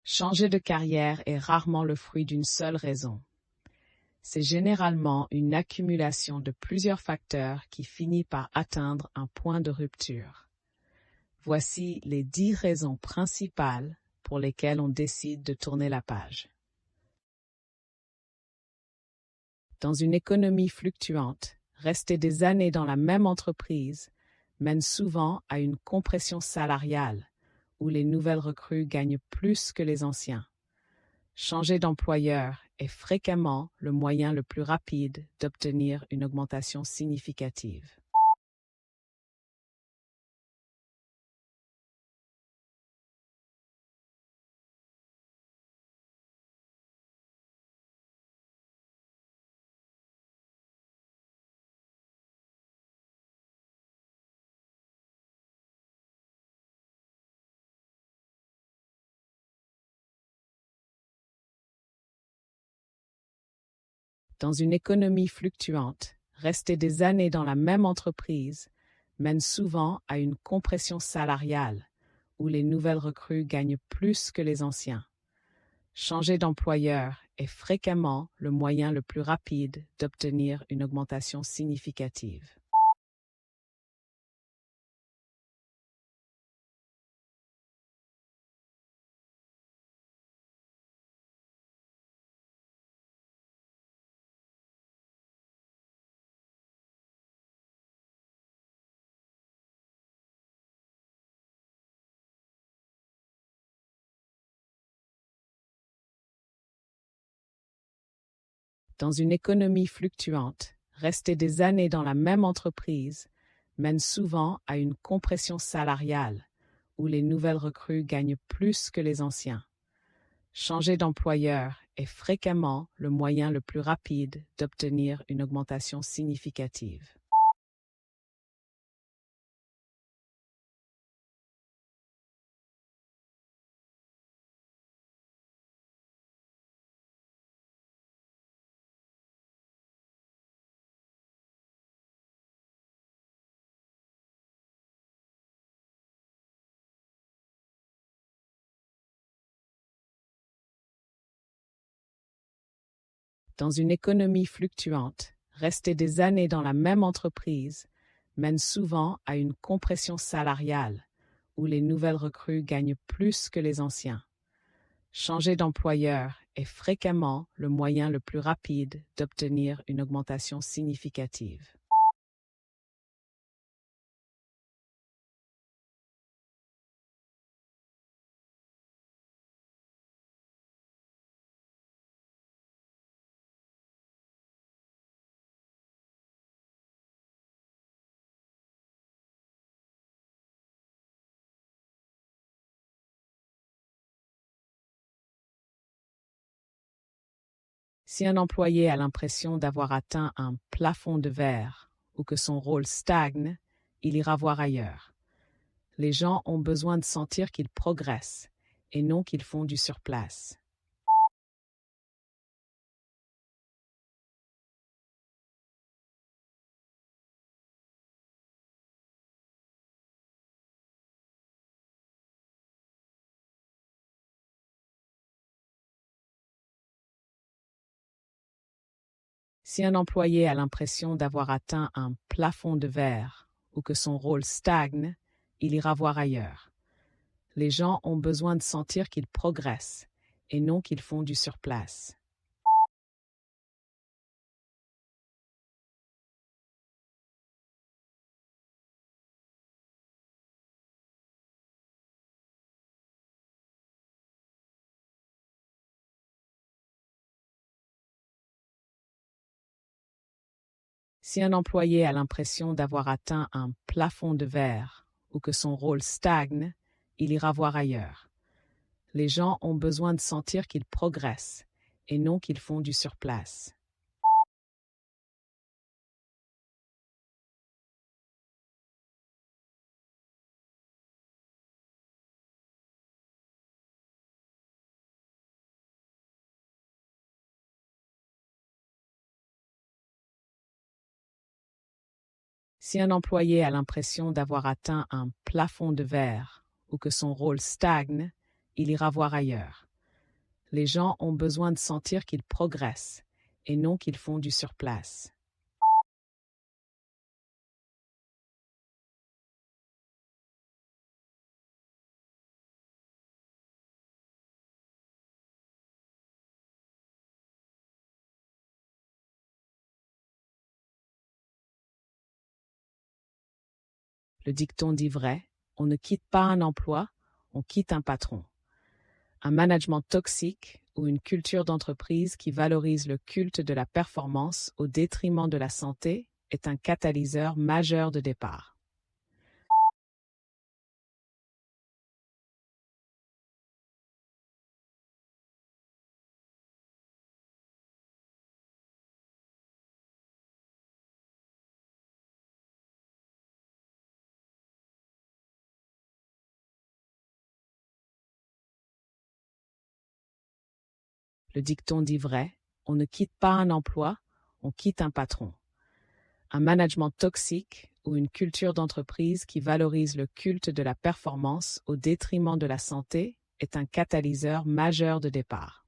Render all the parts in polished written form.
Changer de carrière est rarement le fruit d'une seule raison. C'est généralement une accumulation de plusieurs facteurs qui finit par atteindre un point de rupture. Voici les 10 raisons principales pour lesquelles on décide de tourner la page. Dans une économie fluctuante, rester des années dans la même entreprise mène souvent à une compression salariale, où les nouvelles recrues gagnent plus que les anciens. Changer d'employeur est fréquemment le moyen le plus rapide d'obtenir une augmentation significative. Dans une économie fluctuante, rester des années dans la même entreprise mène souvent à une compression salariale, où les nouvelles recrues gagnent plus que les anciens. Changer d'employeur est fréquemment le moyen le plus rapide d'obtenir une augmentation significative. Dans une économie fluctuante, rester des années dans la même entreprise mène souvent à une compression salariale, où les nouvelles recrues gagnent plus que les anciens. Changer d'employeur est fréquemment le moyen le plus rapide d'obtenir une augmentation significative. Dans une économie fluctuante, rester des années dans la même entreprise mène souvent à une compression salariale, où les nouvelles recrues gagnent plus que les anciens. Changer d'employeur est fréquemment le moyen le plus rapide d'obtenir une augmentation significative. Si un employé a l'impression d'avoir atteint un plafond de verre ou que son rôle stagne, il ira voir ailleurs. Les gens ont besoin de sentir qu'ils progressent et non qu'ils font du surplace. Si un employé a l'impression d'avoir atteint un plafond de verre ou que son rôle stagne, il ira voir ailleurs. Les gens ont besoin de sentir qu'ils progressent et non qu'ils font du surplace. Si un employé a l'impression d'avoir atteint un plafond de verre ou que son rôle stagne, il ira voir ailleurs. Les gens ont besoin de sentir qu'ils progressent et non qu'ils font du surplace. Si un employé a l'impression d'avoir atteint un plafond de verre ou que son rôle stagne, il ira voir ailleurs. Les gens ont besoin de sentir qu'ils progressent et non qu'ils font du surplace. Le dicton dit vrai, on ne quitte pas un emploi, on quitte un patron. Un management toxique ou une culture d'entreprise qui valorise le culte de la performance au détriment de la santé est un catalyseur majeur de départ. Le dicton dit vrai, on ne quitte pas un emploi, on quitte un patron. Un management toxique ou une culture d'entreprise qui valorise le culte de la performance au détriment de la santé est un catalyseur majeur de départ.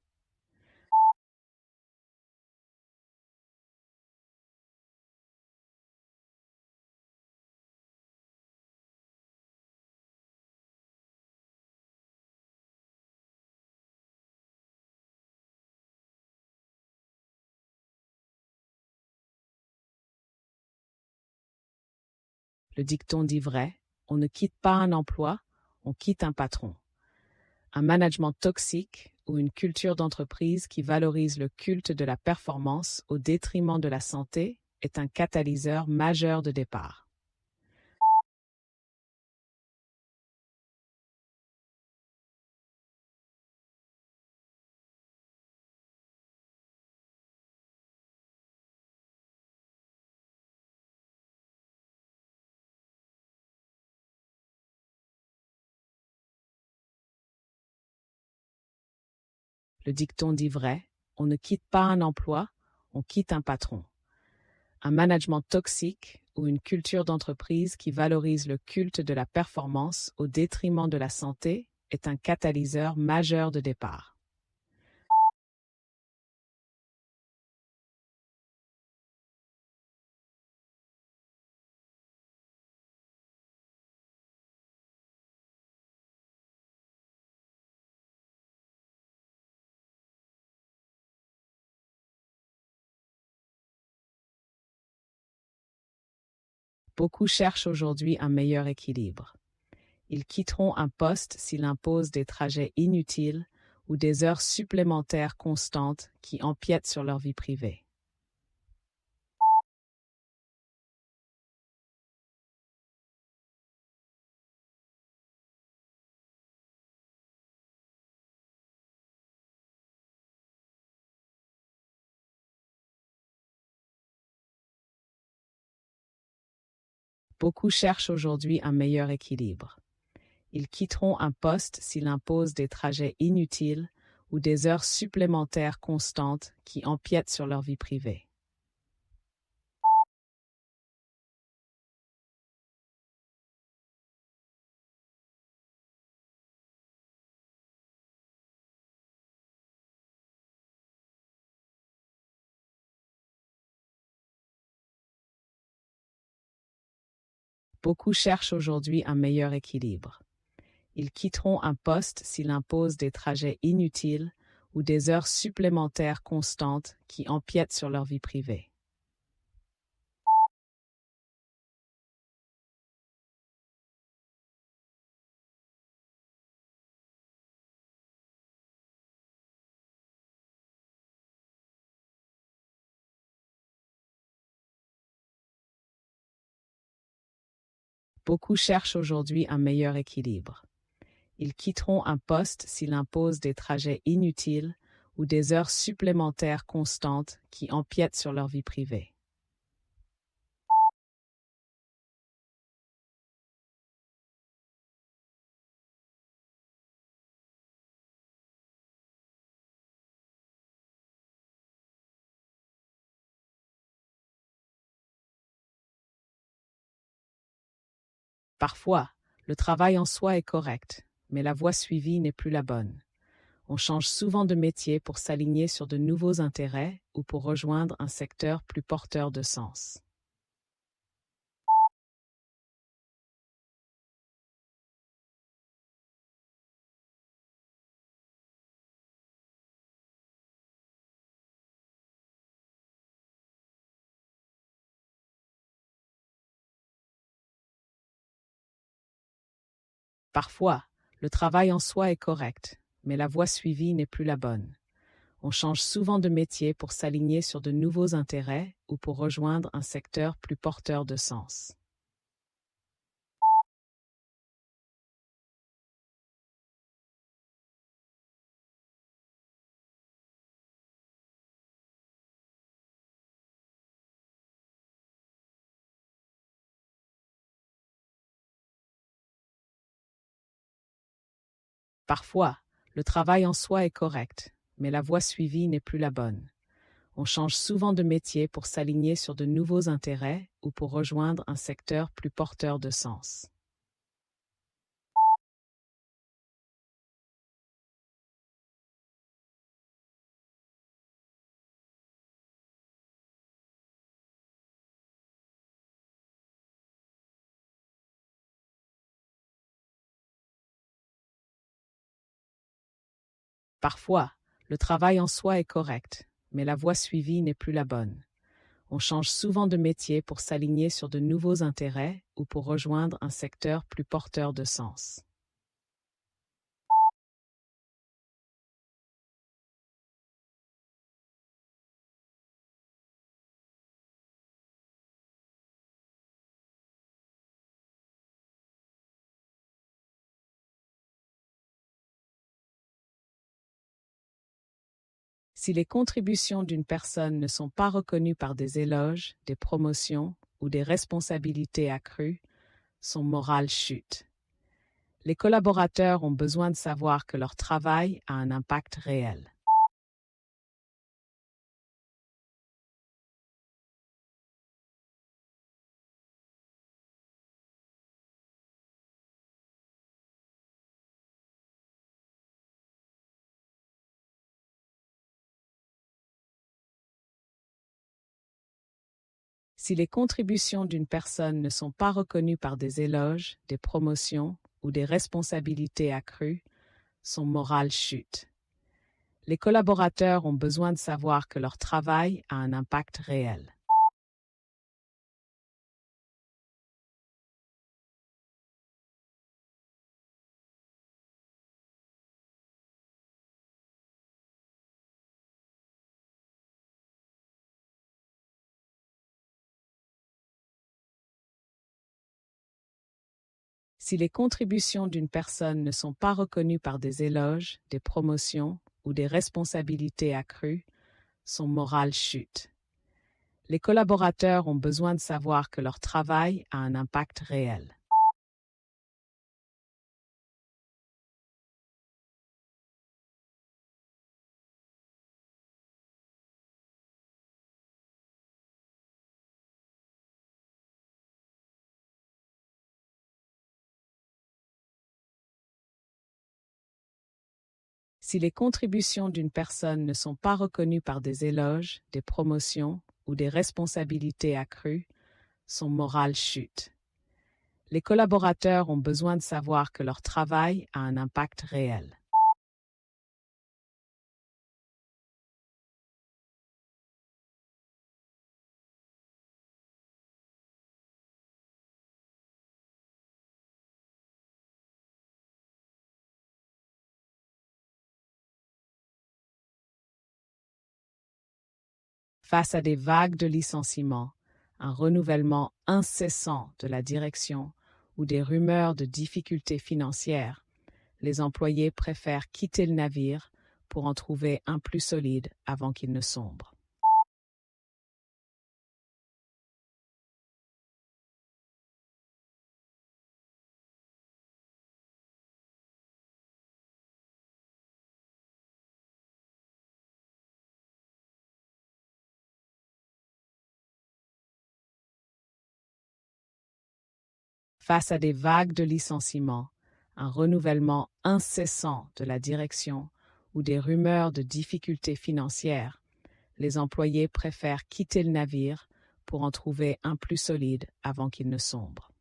Le dicton dit vrai, on ne quitte pas un emploi, on quitte un patron. Un management toxique ou une culture d'entreprise qui valorise le culte de la performance au détriment de la santé est un catalyseur majeur de départ. Le dicton dit vrai, on ne quitte pas un emploi, on quitte un patron. Un management toxique ou une culture d'entreprise qui valorise le culte de la performance au détriment de la santé est un catalyseur majeur de départ. Beaucoup cherchent aujourd'hui un meilleur équilibre. Ils quitteront un poste s'il impose des trajets inutiles ou des heures supplémentaires constantes qui empiètent sur leur vie privée. Beaucoup cherchent aujourd'hui un meilleur équilibre. Ils quitteront un poste s'il impose des trajets inutiles ou des heures supplémentaires constantes qui empiètent sur leur vie privée. Beaucoup cherchent aujourd'hui un meilleur équilibre. Ils quitteront un poste s'il impose des trajets inutiles ou des heures supplémentaires constantes qui empiètent sur leur vie privée. Beaucoup cherchent aujourd'hui un meilleur équilibre. Ils quitteront un poste s'il impose des trajets inutiles ou des heures supplémentaires constantes qui empiètent sur leur vie privée. Parfois, le travail en soi est correct, mais la voie suivie n'est plus la bonne. On change souvent de métier pour s'aligner sur de nouveaux intérêts ou pour rejoindre un secteur plus porteur de sens. Parfois, le travail en soi est correct, mais la voie suivie n'est plus la bonne. On change souvent de métier pour s'aligner sur de nouveaux intérêts ou pour rejoindre un secteur plus porteur de sens. Parfois, le travail en soi est correct, mais la voie suivie n'est plus la bonne. On change souvent de métier pour s'aligner sur de nouveaux intérêts ou pour rejoindre un secteur plus porteur de sens. Parfois, le travail en soi est correct, mais la voie suivie n'est plus la bonne. On change souvent de métier pour s'aligner sur de nouveaux intérêts ou pour rejoindre un secteur plus porteur de sens. Si les contributions d'une personne ne sont pas reconnues par des éloges, des promotions ou des responsabilités accrues, son moral chute. Les collaborateurs ont besoin de savoir que leur travail a un impact réel. Si les contributions d'une personne ne sont pas reconnues par des éloges, des promotions ou des responsabilités accrues, son moral chute. Les collaborateurs ont besoin de savoir que leur travail a un impact réel. Si les contributions d'une personne ne sont pas reconnues par des éloges, des promotions ou des responsabilités accrues, son moral chute. Les collaborateurs ont besoin de savoir que leur travail a un impact réel. Si les contributions d'une personne ne sont pas reconnues par des éloges, des promotions ou des responsabilités accrues, son moral chute. Les collaborateurs ont besoin de savoir que leur travail a un impact réel. Face à des vagues de licenciements, un renouvellement incessant de la direction ou des rumeurs de difficultés financières, les employés préfèrent quitter le navire pour en trouver un plus solide avant qu'il ne sombre. Face à des vagues de licenciements, un renouvellement incessant de la direction ou des rumeurs de difficultés financières, les employés préfèrent quitter le navire pour en trouver un plus solide avant qu'il ne sombre.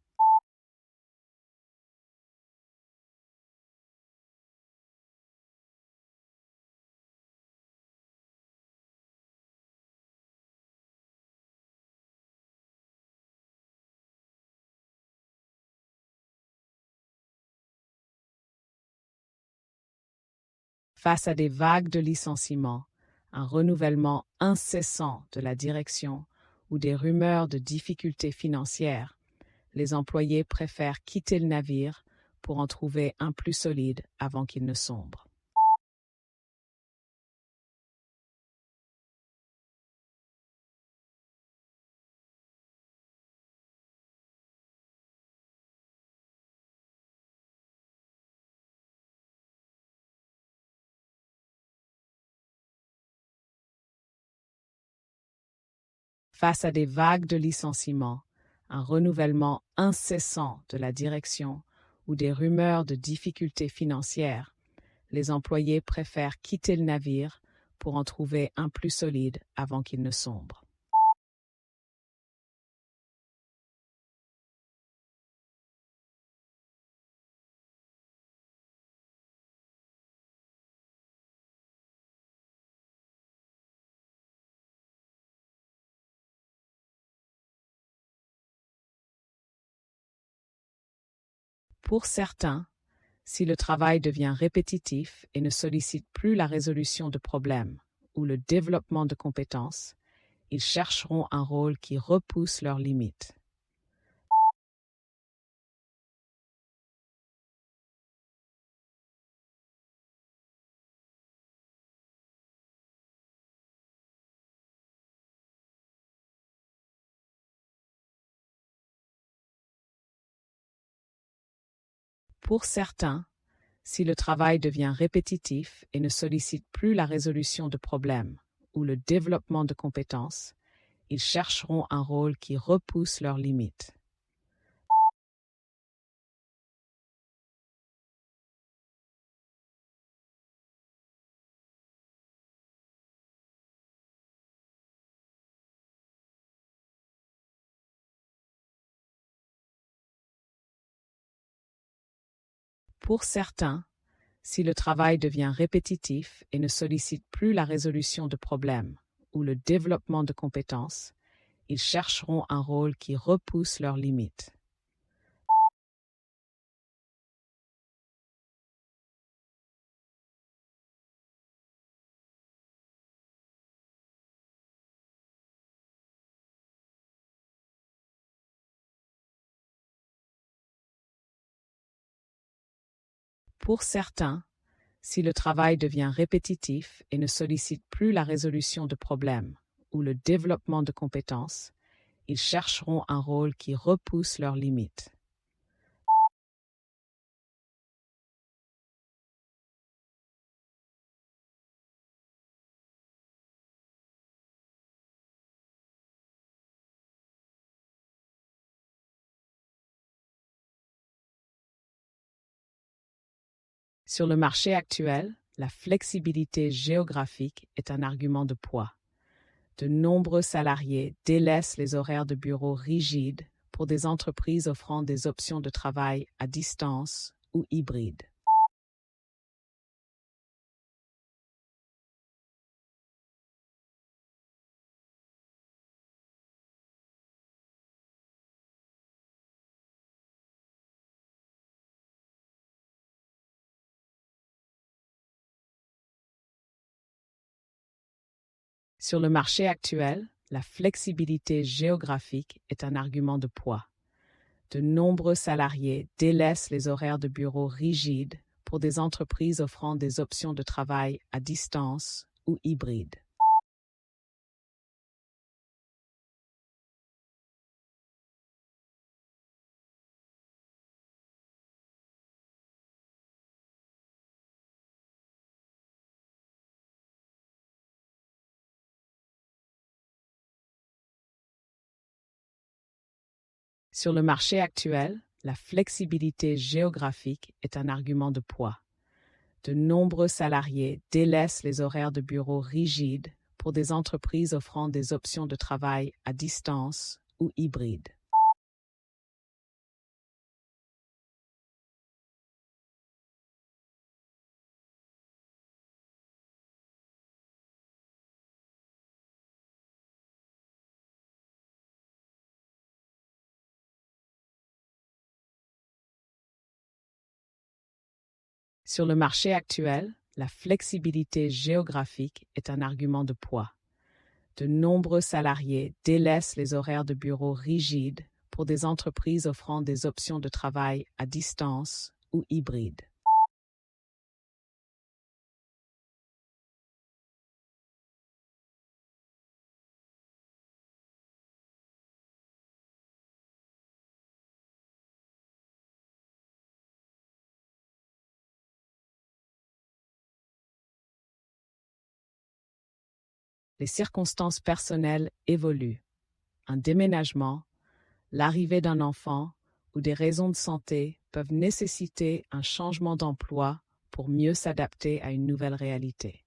Face à des vagues de licenciements, un renouvellement incessant de la direction ou des rumeurs de difficultés financières, les employés préfèrent quitter le navire pour en trouver un plus solide avant qu'il ne sombre. Face à des vagues de licenciements, un renouvellement incessant de la direction ou des rumeurs de difficultés financières, les employés préfèrent quitter le navire pour en trouver un plus solide avant qu'il ne sombre. Pour certains, si le travail devient répétitif et ne sollicite plus la résolution de problèmes ou le développement de compétences, ils chercheront un rôle qui repousse leurs limites. Pour certains, si le travail devient répétitif et ne sollicite plus la résolution de problèmes ou le développement de compétences, ils chercheront un rôle qui repousse leurs limites. Pour certains, si le travail devient répétitif et ne sollicite plus la résolution de problèmes ou le développement de compétences, ils chercheront un rôle qui repousse leurs limites. Pour certains, si le travail devient répétitif et ne sollicite plus la résolution de problèmes ou le développement de compétences, ils chercheront un rôle qui repousse leurs limites. Sur le marché actuel, la flexibilité géographique est un argument de poids. De nombreux salariés délaissent les horaires de bureau rigides pour des entreprises offrant des options de travail à distance ou hybride. Sur le marché actuel, la flexibilité géographique est un argument de poids. De nombreux salariés délaissent les horaires de bureau rigides pour des entreprises offrant des options de travail à distance ou hybride. Sur le marché actuel, la flexibilité géographique est un argument de poids. De nombreux salariés délaissent les horaires de bureau rigides pour des entreprises offrant des options de travail à distance ou hybride. Sur le marché actuel, la flexibilité géographique est un argument de poids. De nombreux salariés délaissent les horaires de bureau rigides pour des entreprises offrant des options de travail à distance ou hybride. Les circonstances personnelles évoluent. Un déménagement, l'arrivée d'un enfant ou des raisons de santé peuvent nécessiter un changement d'emploi pour mieux s'adapter à une nouvelle réalité.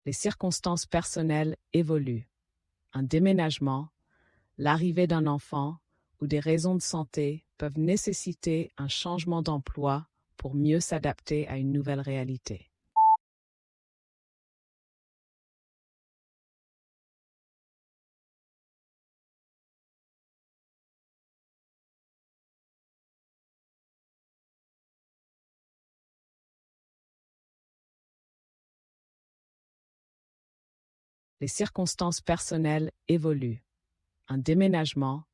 Les circonstances personnelles évoluent. Un déménagement, l'arrivée d'un enfant ou des raisons de santé peuvent nécessiter un changement d'emploi pour mieux s'adapter à une nouvelle réalité. Les circonstances personnelles évoluent. Un déménagement,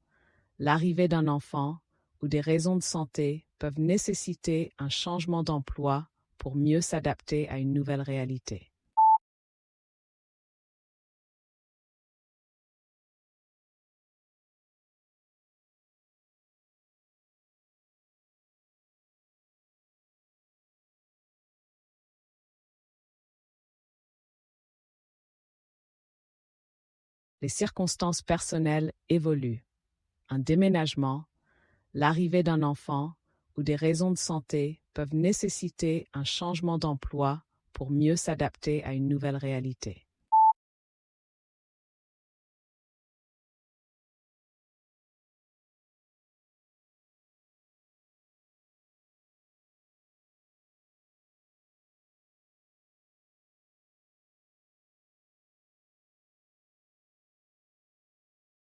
l'arrivée d'un enfant ou des raisons de santé peuvent nécessiter un changement d'emploi pour mieux s'adapter à une nouvelle réalité. Les circonstances personnelles évoluent. Un déménagement, l'arrivée d'un enfant ou des raisons de santé peuvent nécessiter un changement d'emploi pour mieux s'adapter à une nouvelle réalité.